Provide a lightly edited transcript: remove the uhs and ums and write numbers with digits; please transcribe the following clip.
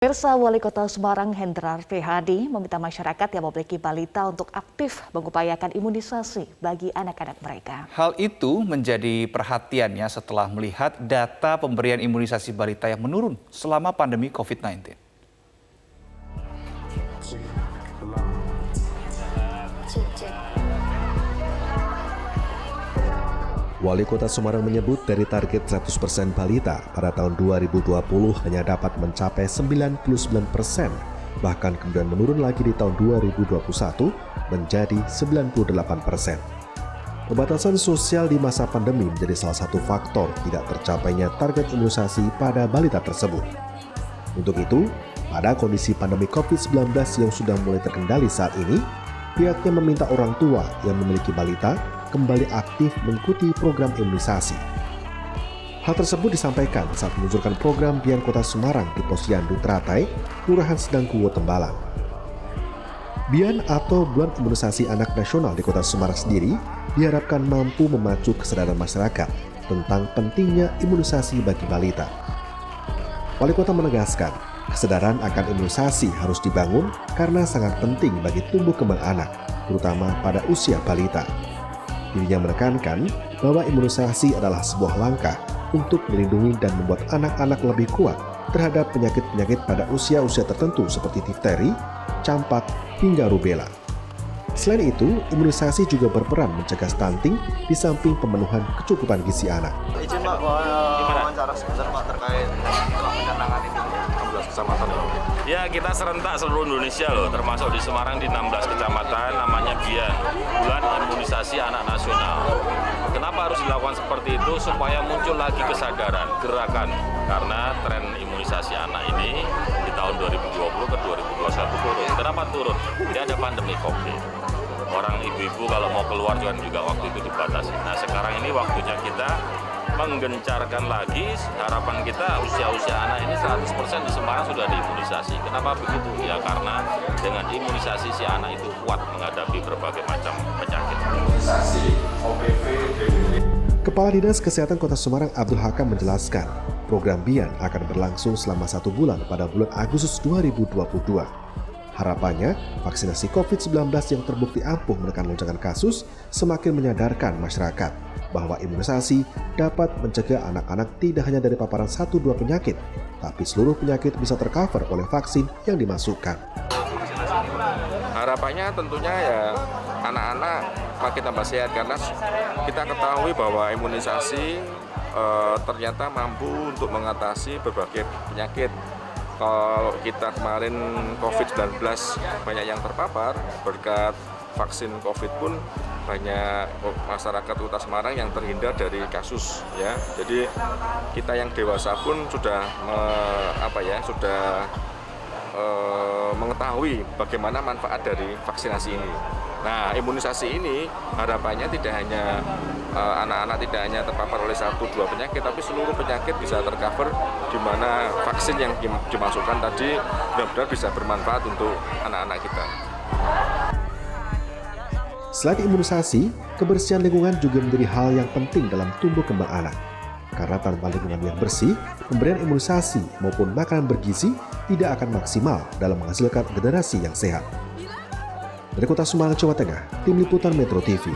Pemirsa, Wali Kota Semarang Hendrar Prihadi meminta masyarakat yang memiliki balita untuk aktif mengupayakan imunisasi bagi anak-anak mereka. Hal itu menjadi perhatiannya setelah melihat data pemberian imunisasi balita yang menurun selama pandemi COVID-19. Wali Kota Semarang menyebut dari target 100% balita pada tahun 2020 hanya dapat mencapai 99%, bahkan kemudian menurun lagi di tahun 2021 menjadi 98%. Pembatasan sosial di masa pandemi menjadi salah satu faktor tidak tercapainya target imunisasi pada balita tersebut. Untuk itu, pada kondisi pandemi COVID-19 yang sudah mulai terkendali saat ini, pihaknya meminta orang tua yang memiliki balita kembali aktif mengikuti program imunisasi. Hal tersebut disampaikan saat meluncurkan program Bian Kota Semarang di Posyandu Teratai, Kelurahan Sedangkuwo, Tembalang. Bian atau Bulan Imunisasi Anak Nasional di Kota Semarang sendiri diharapkan mampu memacu kesadaran masyarakat tentang pentingnya imunisasi bagi balita. Wali Kota menegaskan, kesadaran akan imunisasi harus dibangun karena sangat penting bagi tumbuh kembang anak, terutama pada usia balita. Dirinya menekankan bahwa imunisasi adalah sebuah langkah untuk melindungi dan membuat anak-anak lebih kuat terhadap penyakit-penyakit pada usia-usia tertentu seperti difteri, campak, hingga rubella. Selain itu, imunisasi juga berperan mencegah stunting di samping pemenuhan kecukupan gizi anak. Izin Pak, wawancara sebentar Pak terkait pencanangan itu 16 kecamatan. Ya, kita serentak seluruh Indonesia loh, termasuk di Semarang di 16 kecamatan, namanya BIAN, Bulan Imunisasi Anak Nasional. Kenapa harus dilakukan seperti itu? Supaya muncul lagi kesadaran, gerakan. Karena tren imunisasi anak ini di tahun 2020 ke 2021 turun. Kenapa turun? Tidak ada pandemi COVID. Orang ibu-ibu kalau mau keluar juga waktu itu dibatasi. Nah, sekarang ini waktunya kita menggencarkan lagi, harapan kita usia-usia anak ini 100% di Semarang sudah diimunisasi. Kenapa begitu? Ya karena dengan imunisasi si anak itu kuat menghadapi berbagai macam penyakit. Kepala Dinas Kesehatan Kota Semarang Abdul Hakam menjelaskan, program Bian akan berlangsung selama 1 bulan pada bulan Agustus 2022. Harapannya, vaksinasi COVID-19 yang terbukti ampuh menekan lonjakan kasus semakin menyadarkan masyarakat bahwa imunisasi dapat mencegah anak-anak tidak hanya dari paparan 1-2 penyakit, tapi seluruh penyakit bisa tercover oleh vaksin yang dimasukkan. Harapannya tentunya ya anak-anak makin tambah sehat karena kita ketahui bahwa imunisasi ternyata mampu untuk mengatasi berbagai penyakit. Kalau kita kemarin COVID-19 banyak yang terpapar, berkat vaksin COVID pun banyak masyarakat Kota Semarang yang terhindar dari kasus ya. Jadi kita yang dewasa pun sudah mengetahui bagaimana manfaat dari vaksinasi ini. Nah, imunisasi ini harapannya tidak hanya anak-anak tidak hanya terpapar oleh 1-2 penyakit, tapi seluruh penyakit bisa tercover di mana vaksin yang dimasukkan tadi benar-benar bisa bermanfaat untuk anak-anak kita. Selain imunisasi, kebersihan lingkungan juga menjadi hal yang penting dalam tumbuh kembang anak. Karena tanpa lingkungan yang bersih, pemberian imunisasi maupun makanan bergizi tidak akan maksimal dalam menghasilkan generasi yang sehat. Dari Kota Semarang, Jawa Tengah, Tim Liputan Metro TV.